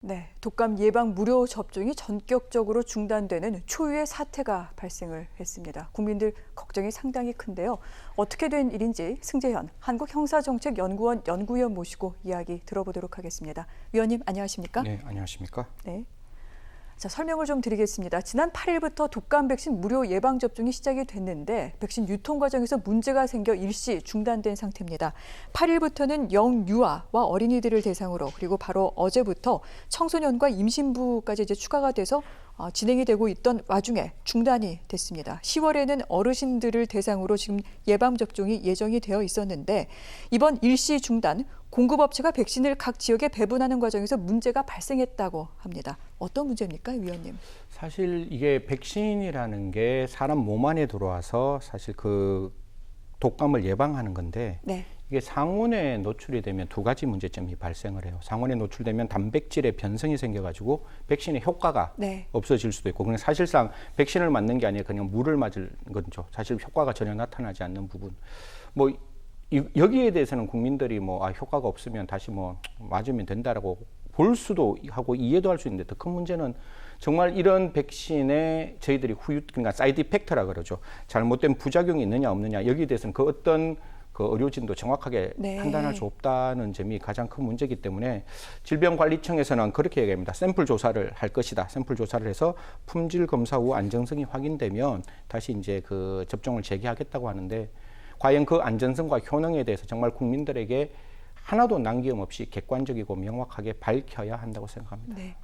네, 독감 예방 무료 접종이 전격적으로 중단되는 초유의 사태가 발생을 했습니다. 국민들 걱정이 상당히 큰데요. 어떻게 된 일인지 승재현 한국형사정책연구원 연구위원 모시고 이야기 들어보도록 하겠습니다. 위원님 안녕하십니까? 네, 안녕하십니까? 네. 자, 설명을 좀 드리겠습니다. 지난 8일부터 독감 백신 무료 예방 접종이 시작이 됐는데 백신 유통 과정에서 문제가 생겨 일시 중단된 상태입니다. 8일부터는 영유아와 어린이들을 대상으로 그리고 바로 어제부터 청소년과 임신부까지 이제 추가가 돼서 진행이 되고 있던 와중에 중단이 됐습니다. 10월에는 어르신들을 대상으로 지금 예방 접종이 예정이 되어 있었는데 이번 일시 중단 공급업체가 백신을 각 지역에 배분하는 과정에서 문제가 발생했다고 합니다. 어떤 문제입니까, 위원님? 사실 이게 백신이라는 게 사람 몸 안에 들어와서 사실 그 독감을 예방하는 건데 네. 이게 상온에 노출이 되면 두 가지 문제점이 발생을 해요. 상온에 노출되면 단백질의 변성이 생겨가지고 백신의 효과가 네. 없어질 수도 있고, 그냥 사실상 백신을 맞는 게 아니라 그냥 물을 맞은 거죠. 사실 효과가 전혀 나타나지 않는 부분. 뭐 여기에 대해서는 국민들이 효과가 없으면 다시 맞으면 된다라고 볼 수도 하고 이해도 할 수 있는데, 더 큰 문제는 정말 이런 백신에 저희들이 그러니까 사이드 이펙터라 그러죠. 잘못된 부작용이 있느냐 없느냐, 여기에 대해서는 그 어떤 그 의료진도 정확하게 네. 판단할 수 없다는 점이 가장 큰 문제이기 때문에 질병관리청에서는 그렇게 얘기합니다. 샘플 조사를 할 것이다. 샘플 조사를 해서 품질 검사 후 안정성이 확인되면 다시 이제 그 접종을 재개하겠다고 하는데, 과연 그 안전성과 효능에 대해서 정말 국민들에게 하나도 남김없이 객관적이고 명확하게 밝혀야 한다고 생각합니다. 네.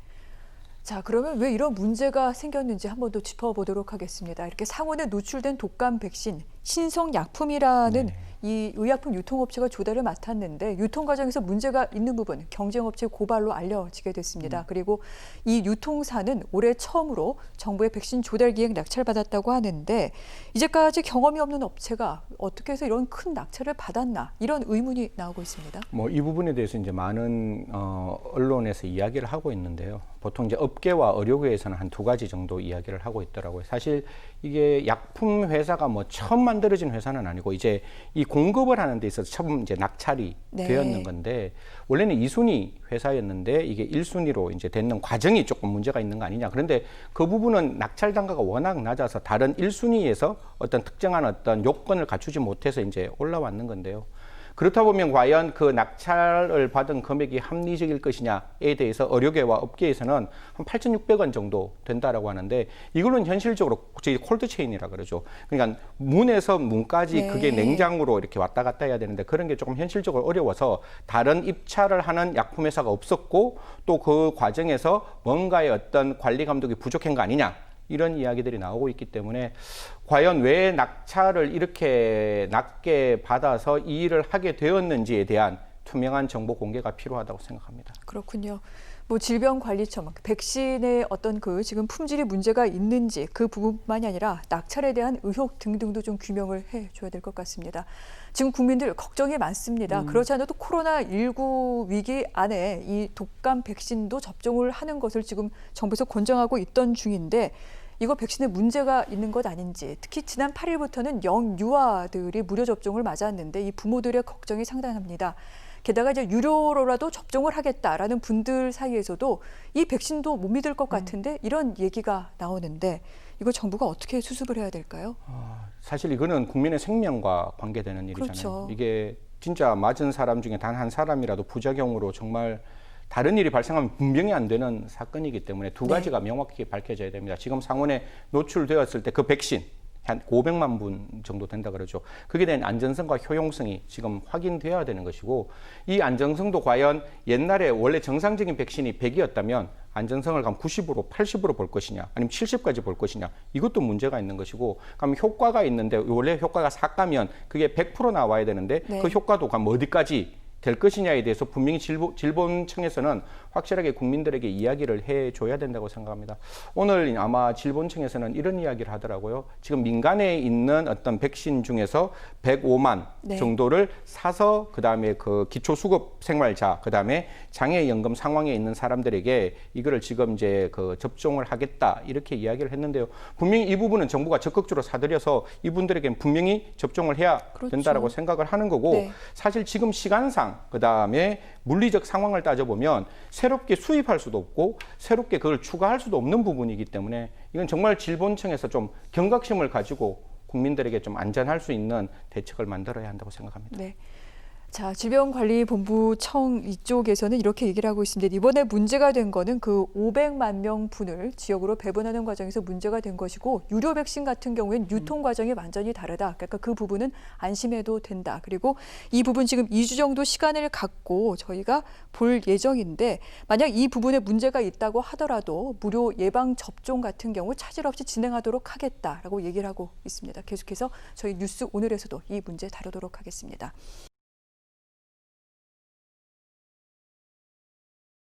자, 그러면 왜 이런 문제가 생겼는지 한번 더 짚어보도록 하겠습니다. 이렇게 상온에 노출된 독감 백신, 신성약품이라는 이 의약품 유통업체가 조달을 맡았는데 유통 과정에서 문제가 있는 부분 경쟁업체 고발로 알려지게 됐습니다. 그리고 이 유통사는 올해 처음으로 정부의 백신 조달 기획 낙찰받았다고 하는데 이제까지 경험이 없는 업체가 어떻게 해서 이런 큰 낙찰을 받았나, 이런 의문이 나오고 있습니다. 이 부분에 대해서 이제 많은 언론에서 이야기를 하고 있는데요. 보통 이제 업계와 의료계에서는 한 두 가지 정도 이야기를 하고 있더라고요. 사실 이게 약품 회사가 처음 만들어진 회사는 아니고 이제 이 공급을 하는 데 있어서 처음 이제 낙찰이 네. 되었는 건데, 원래는 2순위 회사였는데 이게 1순위로 이제 됐는 과정이 조금 문제가 있는 거 아니냐. 그런데 그 부분은 낙찰 단가가 워낙 낮아서 다른 1순위에서 어떤 특정한 어떤 요건을 갖추지 못해서 이제 올라왔는 건데요. 그렇다 보면 과연 그 낙찰을 받은 금액이 합리적일 것이냐에 대해서 의료계와 업계에서는 한 8,600원 정도 된다라고 하는데, 이거는 현실적으로 저희 콜드체인이라 그러죠. 그러니까 문에서 문까지 네. 그게 냉장으로 이렇게 왔다 갔다 해야 되는데 그런 게 조금 현실적으로 어려워서 다른 입찰을 하는 약품 회사가 없었고, 또 그 과정에서 뭔가의 어떤 관리 감독이 부족한 거 아니냐, 이런 이야기들이 나오고 있기 때문에 과연 왜 낙찰을 이렇게 낮게 받아서 이 일을 하게 되었는지에 대한 투명한 정보 공개가 필요하다고 생각합니다. 그렇군요. 질병관리청, 백신의 어떤 지금 품질이 문제가 있는지 그 부분만이 아니라 낙찰에 대한 의혹 등등도 좀 규명을 해줘야 될 것 같습니다. 지금 국민들 걱정이 많습니다. 그렇지 않아도 코로나19 위기 안에 이 독감 백신도 접종을 하는 것을 지금 정부에서 권장하고 있던 중인데 이거 백신에 문제가 있는 것 아닌지, 특히 지난 8일부터는 영유아들이 무료 접종을 맞았는데 이 부모들의 걱정이 상당합니다. 게다가 이제 유료로라도 접종을 하겠다라는 분들 사이에서도 이 백신도 못 믿을 것 같은데 이런 얘기가 나오는데 이거 정부가 어떻게 수습을 해야 될까요? 사실 이거는 국민의 생명과 관계되는 일이잖아요. 그렇죠. 이게 진짜 맞은 사람 중에 단 한 사람이라도 부작용으로 정말 다른 일이 발생하면 분명히 안 되는 사건이기 때문에 두 가지가 명확히 밝혀져야 됩니다. 지금 상온에 노출되었을 때 그 백신 한 500만 분 정도 된다 그러죠. 그게 대한 안전성과 효용성이 지금 확인되어야 되는 것이고, 이 안전성도 과연 옛날에 원래 정상적인 백신이 100이었다면 안전성을 그럼 90으로 80으로 볼 것이냐, 아니면 70까지 볼 것이냐, 이것도 문제가 있는 것이고, 그럼 효과가 있는데 원래 효과가 4가면 그게 100% 나와야 되는데 네. 그 효과도 그럼 어디까지 될 것이냐에 대해서 분명히 질본청에서는 확실하게 국민들에게 이야기를 해줘야 된다고 생각합니다. 오늘 아마 질본청에서는 이런 이야기를 하더라고요. 지금 민간에 있는 어떤 백신 중에서 105만 네. 정도를 사서 그다음에 그 기초수급 생활자, 그다음에 장애연금 상황에 있는 사람들에게 이거를 지금 이제 그 접종을 하겠다, 이렇게 이야기를 했는데요. 분명히 이 부분은 정부가 적극적으로 사들여서 이분들에게는 분명히 접종을 해야 그렇죠. 된다라고 생각을 하는 거고, 네. 사실 지금 시간상 예산, 그다음에 물리적 상황을 따져보면 새롭게 수입할 수도 없고 새롭게 그걸 추가할 수도 없는 부분이기 때문에 이건 정말 질본청에서 좀 경각심을 가지고 국민들에게 좀 안전할 수 있는 대책을 만들어야 한다고 생각합니다. 네. 자, 질병관리본부청 이쪽에서는 이렇게 얘기를 하고 있습니다. 이번에 문제가 된 거는 그 500만 명 분을 지역으로 배분하는 과정에서 문제가 된 것이고 유료 백신 같은 경우에는 유통 과정이 완전히 다르다. 그러니까 그 부분은 안심해도 된다. 그리고 이 부분 지금 2주 정도 시간을 갖고 저희가 볼 예정인데 만약 이 부분에 문제가 있다고 하더라도 무료 예방 접종 같은 경우 차질 없이 진행하도록 하겠다라고 얘기를 하고 있습니다. 계속해서 저희 뉴스 오늘에서도 이 문제 다루도록 하겠습니다.